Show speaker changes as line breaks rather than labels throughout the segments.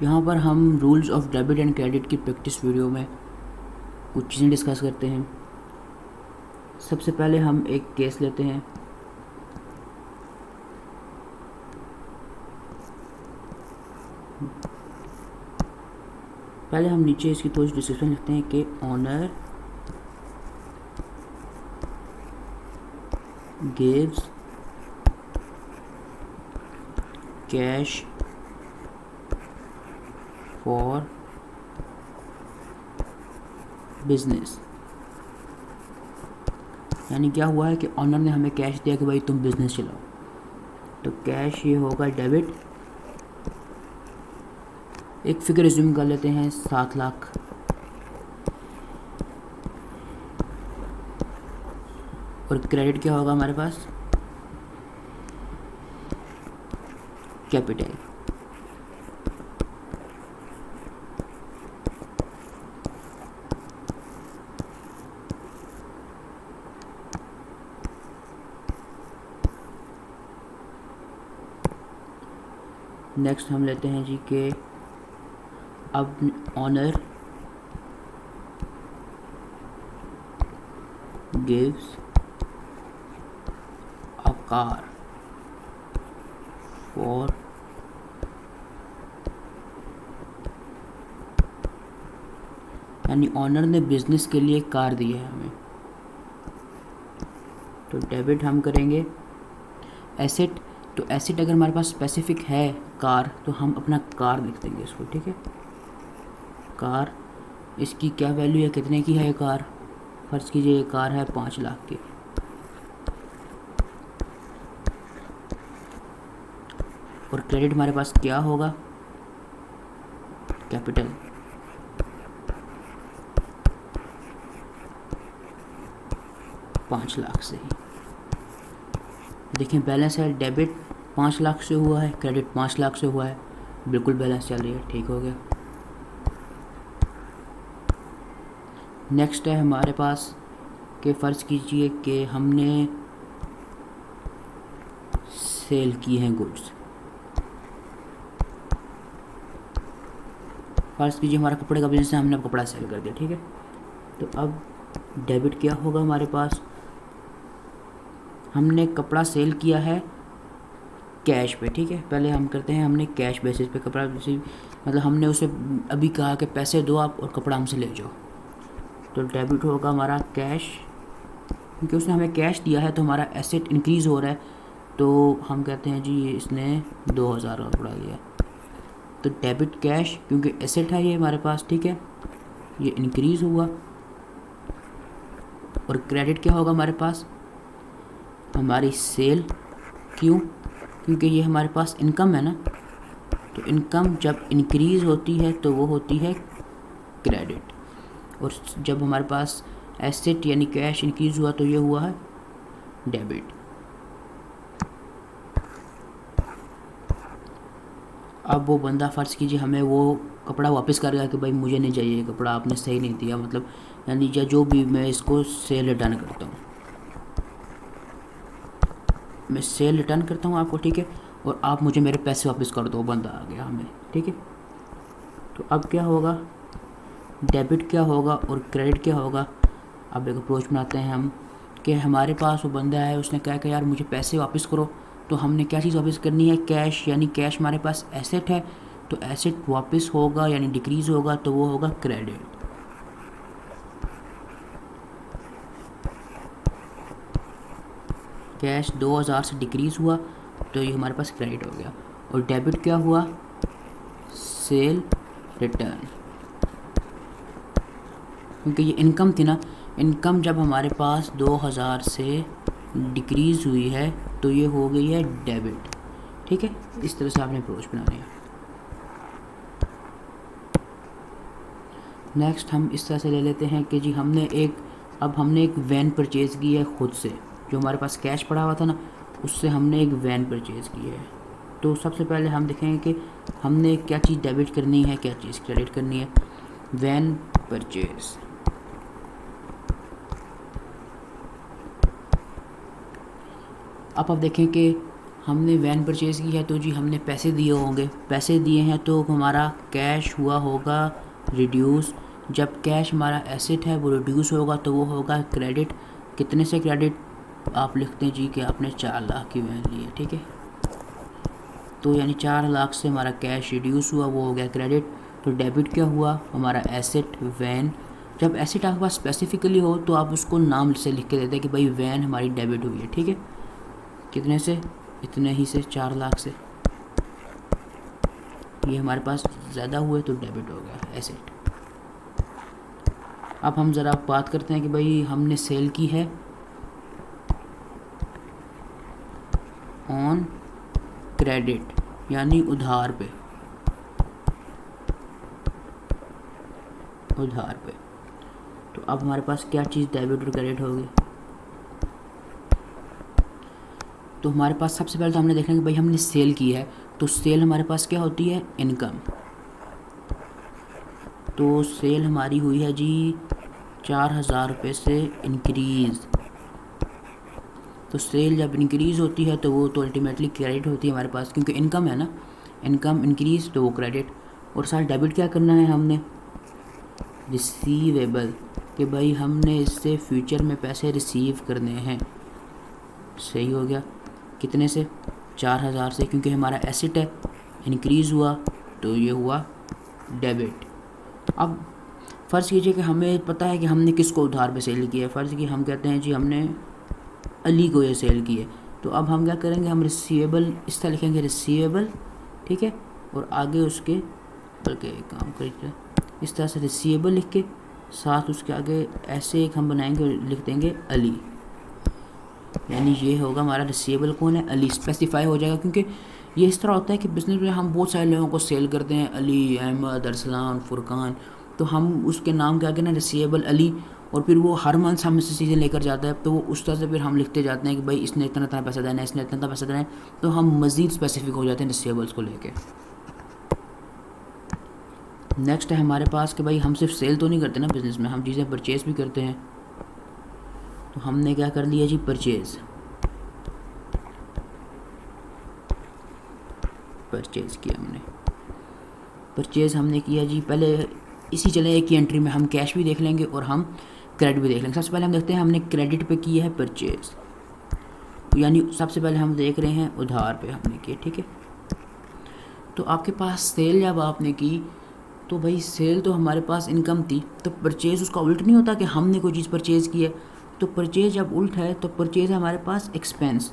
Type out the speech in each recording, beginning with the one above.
यहाँ पर हम rules of debit and credit की प्रैक्टिस वीडियो में कुछ चीज़ें डिस्कस करते हैं। सबसे पहले हम एक केस लेते हैं। पहले हम नीचे इसकी थोड़ी डिस्क्रिप्शन लिखते हैं कि owner gives cash for business. यानी क्या हुआ है कि ऑनर ने हमें कैश दिया कि भाई तुम बिजनेस चलाओ, तो कैश ये होगा डेबिट। एक फिगर रिज्यूम कर लेते हैं 7 लाख। और क्रेडिट क्या होगा हमारे पास, कैपिटल। नेक्स्ट हम लेते हैं जी के अब owner gives a car for यानी ऑनर ने बिजनेस के लिए कार दी है हमें, तो डेबिट हम करेंगे एसेट। तो एसेट अगर हमारे पास स्पेसिफिक है कार, तो हम अपना कार लिख देंगे इसको, ठीक है। कार, इसकी क्या वैल्यू है, कितने की है ये कार, फर्ज कीजिए ये कार है 5 लाख की। और क्रेडिट हमारे पास क्या होगा, कैपिटल। पाँच लाख से ही देखिए बैलेंस है, डेबिट 5 लाख से हुआ है, क्रेडिट 5 लाख से हुआ है, बिल्कुल बैलेंस चल रही है, ठीक हो गया। नेक्स्ट है हमारे पास कि फ़र्ज़ कीजिए कि हमने सेल की हैं गुड्स। फ़र्ज़ कीजिए हमारा कपड़े का बिजनेस है, हमने कपड़ा सेल कर दिया, ठीक है। तो अब डेबिट क्या होगा हमारे पास, हमने कपड़ा सेल किया है कैश पे, ठीक है। पहले हम करते हैं, हमने कैश बेसिस पे कपड़ा मतलब हमने उसे अभी कहा कि पैसे दो आप और कपड़ा हमसे ले जाओ, तो डेबिट होगा हमारा कैश। क्योंकि उसने हमें कैश दिया है तो हमारा एसेट इंक्रीज़ हो रहा है, तो हम कहते हैं जी इसने 2000 का कपड़ा लिया, तो डेबिट कैश, क्योंकि एसेट है ये हमारे पास, ठीक है, ये इंक्रीज़ हुआ। और क्रेडिट क्या होगा हमारे पास, हमारी सेल। क्यों, क्योंकि ये हमारे पास इनकम है ना, तो इनकम जब इंक्रीज़ होती है तो वो होती है क्रेडिट, और जब हमारे पास एसेट यानी कैश इंक्रीज़ हुआ तो ये हुआ है डेबिट। अब वो बंदा फ़र्ज़ कीजिए हमें वो कपड़ा वापस कर गया कि भाई मुझे नहीं चाहिए कपड़ा, आपने सही नहीं दिया, मतलब यानी या जो भी, मैं इसको सेल रिटर्न करता हूँ, मैं सेल रिटर्न करता हूँ आपको, ठीक है, और आप मुझे मेरे पैसे वापस कर दो, बंदा आ गया हमें, ठीक है। तो अब क्या होगा, डेबिट क्या होगा और क्रेडिट क्या होगा। अब एक अप्रोच बनाते हैं हम कि हमारे पास वो बंदा है, उसने कहा कि यार मुझे पैसे वापस करो, तो हमने क्या चीज़ वापस करनी है, कैश। यानी कैश हमारे पास एसेट है, तो एसेट वापस होगा यानी डिक्रीज़ होगा, तो वो होगा क्रेडिट। कैश 2000 से डिक्रीज़ हुआ तो ये हमारे पास क्रेडिट हो गया। और डेबिट क्या हुआ, सेल रिटर्न, क्योंकि ये इनकम थी ना, इनकम जब हमारे पास 2000 से डिक्रीज़ हुई है तो ये हो गई है डेबिट, ठीक है। इस तरह से आपने अप्रोच बनानी है। नेक्स्ट हम इस तरह से ले लेते हैं कि जी अब हमने एक वैन परचेज़ की है खुद से, जो हमारे पास कैश पड़ा हुआ था ना, उससे हमने एक वैन परचेज़ की है। तो सबसे पहले हम देखेंगे कि हमने क्या चीज़ डेबिट करनी है, क्या चीज़ क्रेडिट करनी है। वैन परचेज़, अब आप देखें कि हमने वैन परचेज़ की है तो जी हमने पैसे दिए होंगे, पैसे दिए हैं तो हमारा कैश हुआ होगा रिड्यूस। जब कैश हमारा एसेट है वो रिड्यूस होगा तो वो होगा क्रेडिट। कितने से क्रेडिट? आप लिखते हैं जी कि आपने 4 लाख की वैन ली है, ठीक है, तो यानी 4 लाख से हमारा कैश रिड्यूस हुआ, वो हो गया क्रेडिट। तो डेबिट क्या हुआ? हमारा एसेट वैन। जब एसेट आपके पास स्पेसिफिकली हो तो आप उसको नाम से लिख के देते हैं कि भाई वैन हमारी डेबिट हुई है, ठीक है। कितने से? इतने ही से, 4 लाख से। ये हमारे पास ज़्यादा हुए तो डेबिट हो गया एसेट। अब हम ज़रा बात करते हैं कि भाई हमने सेल की है ऑन क्रेडिट, यानी उधार पे, उधार पे। तो अब हमारे पास क्या चीज़ डेबिट और क्रेडिट होगी? तो हमारे पास सबसे पहले तो हमने देखना कि भाई हमने सेल की है, तो सेल हमारे पास क्या होती है? इनकम। तो सेल हमारी हुई है जी 4,000 रुपये से इंक्रीज़। तो सेल जब इंक्रीज़ होती है तो वो तो अल्टीमेटली क्रेडिट होती है हमारे पास, क्योंकि इनकम है ना, इनकम इंक्रीज़ तो वो क्रेडिट। और साथ डेबिट क्या करना है हमने? रिसीवेबल, कि भाई हमने इससे फ्यूचर में पैसे रिसीव करने हैं। सही हो गया। कितने से? 4,000 से, क्योंकि हमारा एसेट है, इंक्रीज़ हुआ तो ये हुआ डेबिट। अब फ़र्ज़ कीजिए कि हमें पता है कि हमने किसको उधार पे सेल किया है। फ़र्ज़ की हम कहते हैं जी हमने अली को ये सेल की है, तो अब हम क्या करेंगे? हम रिसीवेबल इस तरह लिखेंगे, रिसीवेबल, ठीक है, और आगे उसके बल्कि एक काम करिए इस तरह से रिसीवेबल लिख के साथ उसके आगे ऐसे एक हम बनाएंगे और लिख देंगे अली, यानी ये होगा हमारा रिसीवेबल कौन है? अली। स्पेसिफाई हो जाएगा, क्योंकि ये इस तरह होता है कि बिज़नेस में हम बहुत सारे लोगों को सेल करते हैं, अली, अहमद, अरसलान, फुरकान, तो हम उसके नाम के आगे ना रिसीवेबल अली, और फिर वो हर मंथ हमें से चीज़ें लेकर जाता है, तो वो उस तरह से फिर हम लिखते जाते हैं कि भाई इसने इतना इतना पैसा देना है, इसने इतना इतना पैसा देना है, तो हम मज़ीद स्पेसिफिक हो जाते हैं रिसीवेबल्स को लेके। नेक्स्ट है हमारे पास कि भाई हम सिर्फ सेल तो नहीं करते ना बिज़नेस में, हम चीज़ें परचेज़ भी करते हैं। तो हमने क्या कर लिया जी? परचेज़, परचेज़ किया हमने, परचेज़ हमने किया जी। पहले इसी चले एक ही एंट्री में हम कैश भी देख लेंगे और हम क्रेडिट भी देख लेंगे। सबसे पहले हम देखते हैं हमने क्रेडिट पे किया है परचेज़, यानी सबसे पहले हम देख रहे हैं उधार पे हमने किया, ठीक है। तो आपके पास सेल जब आपने की तो भाई सेल तो हमारे पास इनकम थी, तो परचेज़ उसका उल्ट नहीं होता कि हमने कोई चीज़ परचेज़ की है। तो परचेज़ जब उल्ट है तो परचेज़ है हमारे पास एक्सपेंस,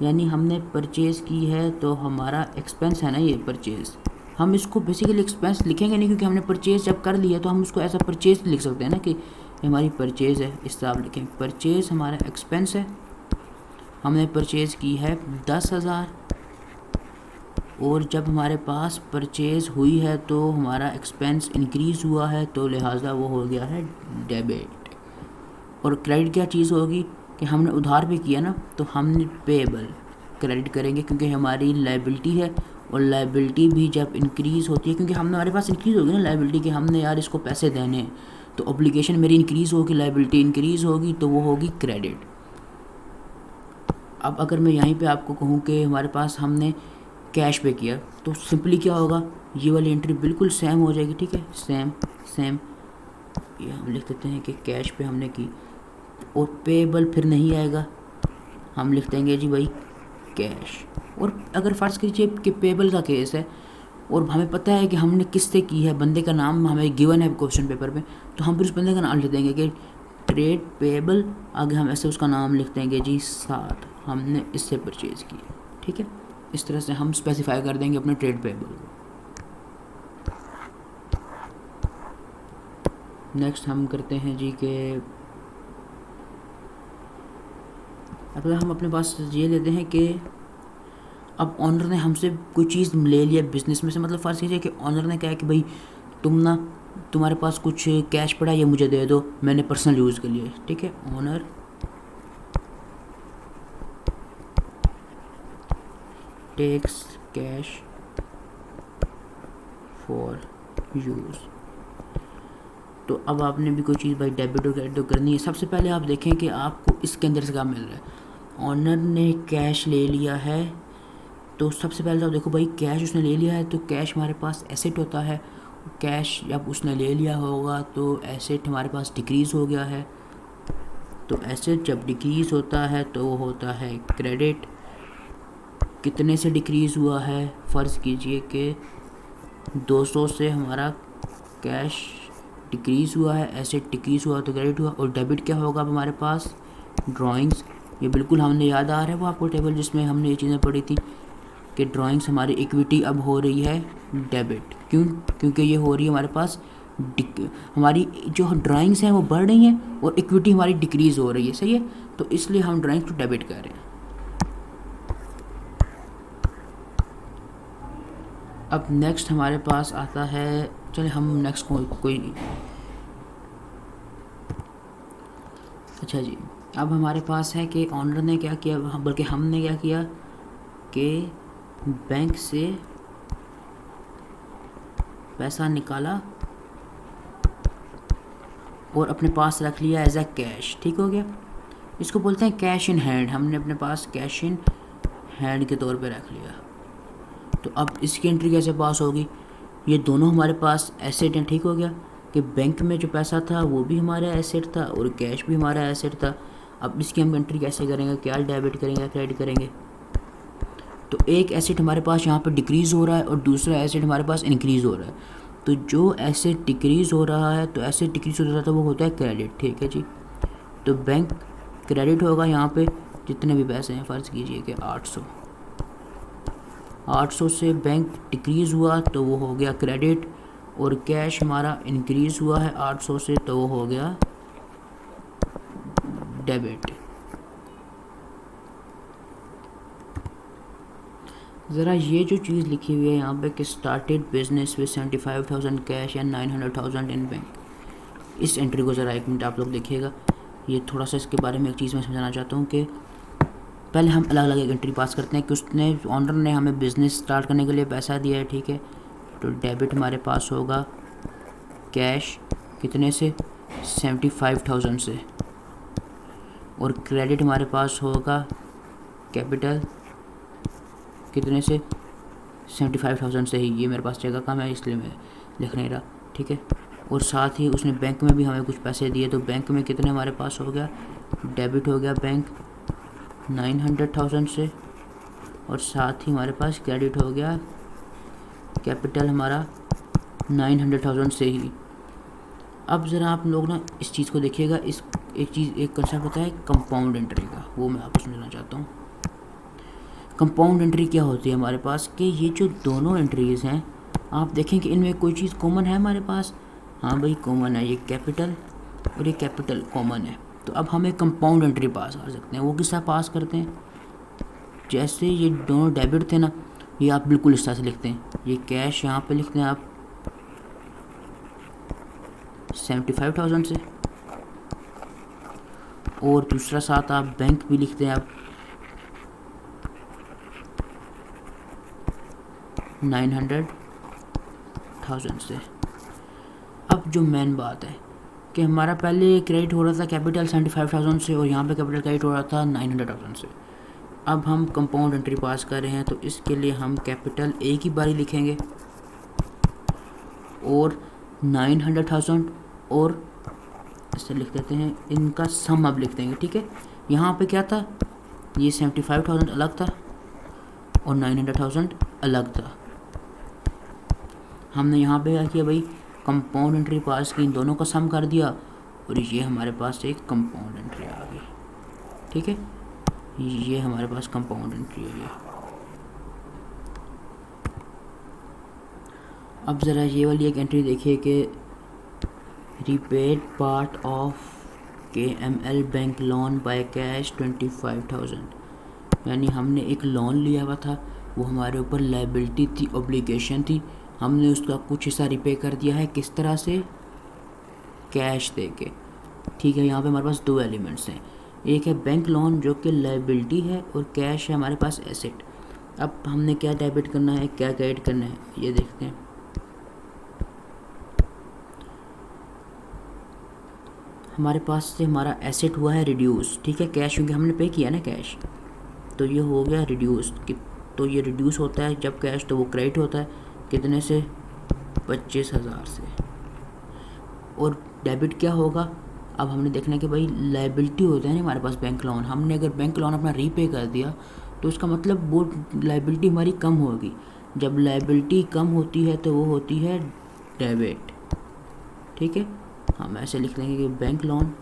यानी हमने परचेज़ की है तो हमारा एक्सपेंस है ना ये परचेज़। हम इसको बेसिकली एक्सपेंस लिखेंगे नहीं, क्योंकि हमने परचेज़ जब कर लिया तो हम उसको ऐसा परचेज़ लिख सकते हैं ना कि हमारी परचेज़ है, इस तरह आप लिखें। परचेज़ हमारा एक्सपेंस है, हमने परचेज़ की है 10,000, और जब हमारे पास परचेज़ हुई है तो हमारा एक्सपेंस इंक्रीज़ हुआ है, तो लिहाजा वो हो गया है डेबिट। और क्रेडिट क्या चीज़ होगी कि हमने उधार पे किया ना, तो हमने पेएबल क्रेडिट करेंगे, क्योंकि हमारी लायबिलिटी है, और लायबिलिटी भी जब इंक्रीज़ होती है, क्योंकि हमने हमारे पास इंक्रीज़ होगी ना लायबिलिटी कि हमने यार इसको पैसे देने हैं, तो ऑब्लिगेशन मेरी इंक्रीज़ होगी, लायबिलिटी इंक्रीज़ होगी, तो वो होगी क्रेडिट। अब अगर मैं यहीं पे आपको कहूँ कि हमारे पास हमने कैश पे किया, तो सिंपली क्या होगा? ये वाली एंट्री बिल्कुल सेम हो जाएगी, ठीक है, सेम सेम। ये हम लिख देते हैं कि कैश पे हमने की, और पेएबल फिर नहीं आएगा, हम लिख देंगे जी भाई कैश। और अगर फ़र्ज़ कीजिए कि पेएबल का केस है और हमें पता है कि हमने किससे की है, बंदे का नाम हमें गिवन है क्वेश्चन पेपर में, तो हम फिर उस बंदे का नाम लिख देंगे कि ट्रेड पेएबल, आगे हम ऐसे उसका नाम लिख देंगे जी साथ, हमने इससे परचेज़ की, ठीक है। इस तरह से हम स्पेसिफाई कर देंगे अपने ट्रेड पेएबल को। नेक्स्ट हम करते हैं जी कि अगर हम अपने पास ये लेते हैं कि अब ऑनर ने हमसे कोई चीज़ ले लिया बिज़नेस में से, मतलब फ़र्ज़ कीजिए कि ऑनर ने कहा कि भाई तुम्हारे पास कुछ कैश पड़ा है, ये मुझे दे दो, मैंने पर्सनल यूज़ के लिए, ठीक है। Owner takes cash for use. तो अब आपने भी कोई चीज़ भाई डेबिट और क्रेडिट करनी है। सबसे पहले आप देखें कि आपको इसके अंदर से क्या मिल रहा है। ऑनर ने कैश ले लिया है, तो सबसे पहले तो देखो भाई कैश उसने ले लिया है तो कैश हमारे पास एसेट होता है। कैश जब उसने ले लिया होगा तो एसेट हमारे पास डिक्रीज़ हो गया है। तो एसेट जब डिक्रीज़ होता है तो वो होता है क्रेडिट। कितने से डिक्रीज़ हुआ है, फ़र्ज़ कीजिए कि 200 से हमारा कैश डिक्रीज़ हुआ है, एसेट डिक्रीज़ हुआ तो क्रेडिट हुआ। और डेबिट क्या होगा अब हमारे पास, ड्राइंग्स। ये बिल्कुल हमने याद आ रहा है वो आपको टेबल जिसमें हमने ये चीज़ें पढ़ी थी कि ड्राइंग्स हमारी इक्विटी अब हो रही है डेबिट। क्यों? क्योंकि ये हो रही है हमारे पास हमारी जो ड्राइंग्स हैं वो बढ़ रही हैं और इक्विटी हमारी डिक्रीज़ हो रही है, सही है। तो इसलिए हम ड्राइंग्स को डेबिट कर रहे हैं। अब नेक्स्ट हमारे पास आता है, चलिए हम नेक्स्ट कोई अच्छा जी, अब हमारे पास है कि ऑनर ने क्या किया, बल्कि हमने क्या किया कि बैंक से पैसा निकाला और अपने पास रख लिया एज अ कैश। ठीक हो गया, इसको बोलते हैं कैश इन हैंड। हमने अपने पास कैश इन हैंड के तौर पे रख लिया। तो अब इसकी एंट्री कैसे पास होगी, ये दोनों हमारे पास एसेट हैं। ठीक हो गया कि बैंक में जो पैसा था वो भी हमारा एसेट था और कैश भी हमारा एसेट था। अब इसकी हम एंट्री कैसे करेंगे, क्या डेबिट करेंगे, क्रेडिट करेंगे। तो एक एसेट हमारे पास यहाँ पे डिक्रीज़ हो रहा है और दूसरा एसेट हमारे पास इंक्रीज़ हो रहा है। तो जो एसेट डिक्रीज़ हो रहा है, तो एसेट डिक्रीज़ हो रहा था वो होता है क्रेडिट। ठीक है जी, तो बैंक क्रेडिट होगा यहाँ पे जितने भी पैसे हैं, फ़र्ज़ कीजिए कि 800 से बैंक डिक्रीज़ हुआ तो वो हो गया क्रेडिट, और कैश हमारा इंक्रीज़ हुआ है 800 से तो वो हो गया डेबिट। ज़रा ये जो चीज़ लिखी हुई है यहाँ पे कि started business with 75,000 cash and 900,000 in bank, इस एंट्री को ज़रा एक मिनट आप लोग देखिएगा। ये थोड़ा सा इसके बारे में एक चीज़ मैं समझाना चाहता हूँ कि पहले हम अलग अलग एक एंट्री पास करते हैं कि उसने ऑनर ने हमें बिज़नेस स्टार्ट करने के लिए पैसा दिया है। ठीक है, तो डेबिट हमारे पास होगा कैश कितने से, 75,000 से, और क्रेडिट हमारे पास होगा कैपिटल कितने से, 75,000 से ही। ये मेरे पास जगह कम है इसलिए मैं लिख नहीं रहा। ठीक है, और साथ ही उसने बैंक में भी हमें कुछ पैसे दिए, तो बैंक में कितने हमारे पास हो गया, डेबिट हो गया बैंक 900,000 से, और साथ ही हमारे पास क्रेडिट हो गया कैपिटल हमारा 900,000 से ही। अब ज़रा आप लोग ना इस चीज़ को देखिएगा, इस एक कंसेप्ट होता है कंपाउंड एंट्री का, वो मैं आपको समझाना चाहता हूँ। कंपाउंड एंट्री क्या होती है हमारे पास कि ये जो दोनों एंट्रीज़ हैं आप देखें कि इनमें कोई चीज़ कॉमन है हमारे पास। हाँ भाई कॉमन है, ये कैपिटल और ये कैपिटल कॉमन है। तो अब हम एक कंपाउंड एंट्री पास कर सकते हैं। वो किस तरह पास करते हैं, जैसे ये दोनों डेबिट थे ना, ये आप बिल्कुल इस तरह से लिखते हैं। ये कैश यहाँ पे लिखते हैं आप 75,000 से, और दूसरा साथ आप बैंक भी लिखते हैं आप 900,000 से। अब जो मेन बात है कि हमारा पहले क्रेडिट हो रहा था कैपिटल 75,000 से, और यहाँ पे कैपिटल क्रेडिट हो रहा था 900,000 से। अब हम कंपाउंड एंट्री पास कर रहे हैं, तो इसके लिए हम कैपिटल एक ही बारी लिखेंगे और 900,000 और इससे लिख देते हैं, इनका सम अब लिख देंगे। ठीक है, यहाँ पे क्या था, ये 75,000 अलग था और 900,000 अलग था। हमने यहाँ पे क्या किया भाई, कंपाउंड एंट्री पास की, इन दोनों का सम कर दिया और ये हमारे पास एक कंपाउंड एंट्री आ गई। ठीक है, ये हमारे पास कंपाउंड एंट्री है। अब ज़रा ये वाली एक एंट्री देखिए कि repaid part of KML bank loan by cash 25,000, यानी हमने एक लोन लिया हुआ था, वो हमारे ऊपर लायबिलिटी थी, ऑब्लिगेशन थी, हमने उसका कुछ हिस्सा रिपे कर दिया है। किस तरह से, कैश दे के। ठीक है, यहाँ पे हमारे पास दो एलिमेंट्स हैं, एक है बैंक लोन जो कि लायबिलिटी है और कैश है हमारे पास एसेट। अब हमने क्या डेबिट करना है, क्या क्रेडिट करना है, ये देखते हैं। हमारे पास से हमारा एसेट हुआ है रिड्यूस, ठीक है, कैश क्योंकि हमने पे किया ना कैश, तो ये हो गया रिड्यूस। तो ये रिड्यूस होता है जब कैश, तो वो क्रेडिट होता है कितने से, 25,000 से। और डेबिट क्या होगा, अब हमने देखना है कि भाई लाइबिलिटी होता है ना हमारे पास बैंक लोन, हमने अगर बैंक लोन अपना रीपे कर दिया तो इसका मतलब वो लाइबिलिटी हमारी कम होगी। जब लाइबिलिटी कम होती है तो वो होती है डेबिट, ठीक है। हम ऐसे लिख लेंगे कि बैंक लोन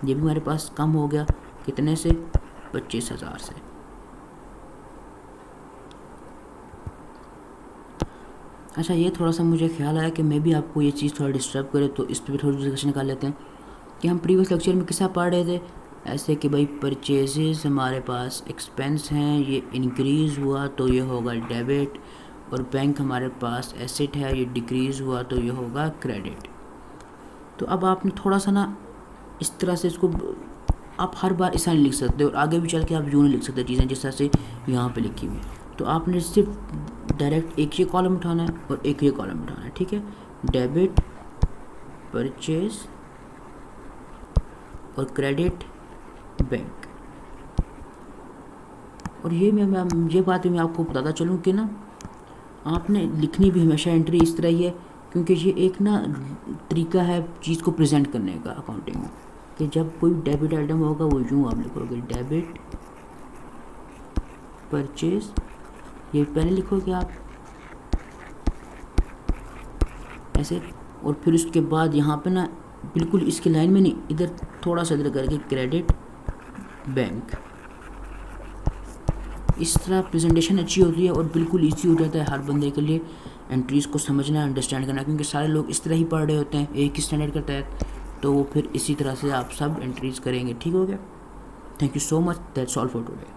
ये भी हमारे पास कम हो गया कितने से, 25,000 से। अच्छा, ये थोड़ा सा मुझे ख्याल आया कि मैं भी आपको ये चीज़ थोड़ा डिस्टर्ब करे, तो इस पर भी थोड़ी डिस्कशन कर लेते हैं कि हम प्रीवियस लेक्चर में किसा पढ़ रहे थे, ऐसे कि भाई परचेजेस हमारे पास एक्सपेंस हैं, ये इंक्रीज़ हुआ तो ये होगा डेबिट, और बैंक हमारे पास एसेट है, ये डिक्रीज़ हुआ तो ये होगा क्रेडिट। तो अब आपने थोड़ा सा ना इस तरह से इसको आप हर बार ऐसा नहीं लिख सकते, और आगे भी चल के आप यूँ नहीं लिख सकते चीज़ें जिस तरह से यहाँ पे लिखी हुई है। तो आपने सिर्फ डायरेक्ट एक ये कॉलम उठाना है और एक ये कॉलम उठाना है, ठीक है। डेबिट, परचेज और क्रेडिट, बैंक। और ये ये बात भी मैं आपको बताता चलूँ कि ना आपने लिखनी भी हमेशा एंट्री इस तरह ही है, क्योंकि ये एक ना तरीका है चीज़ को प्रेजेंट करने का अकाउंटिंग में, कि जब कोई डेबिट आइटम होगा वो यूँ आप लिखोगे डेबिट, परचेज, ये पहले लिखोगे आप ऐसे, और फिर उसके बाद यहाँ पे ना बिल्कुल इसकी लाइन में नहीं, इधर थोड़ा सा इधर करके क्रेडिट, बैंक। इस तरह प्रेजेंटेशन अच्छी होती है और बिल्कुल इजी हो जाता है हर बंदे के लिए एंट्रीज़ को समझना, अंडरस्टैंड करना, क्योंकि सारे लोग इस तरह ही पढ़ रहे होते हैं एक ही स्टैंडर्ड के तहत, तो वो फिर इसी तरह से आप सब एंट्रीज़ करेंगे। ठीक हो गया, thank you so much, that's all for today.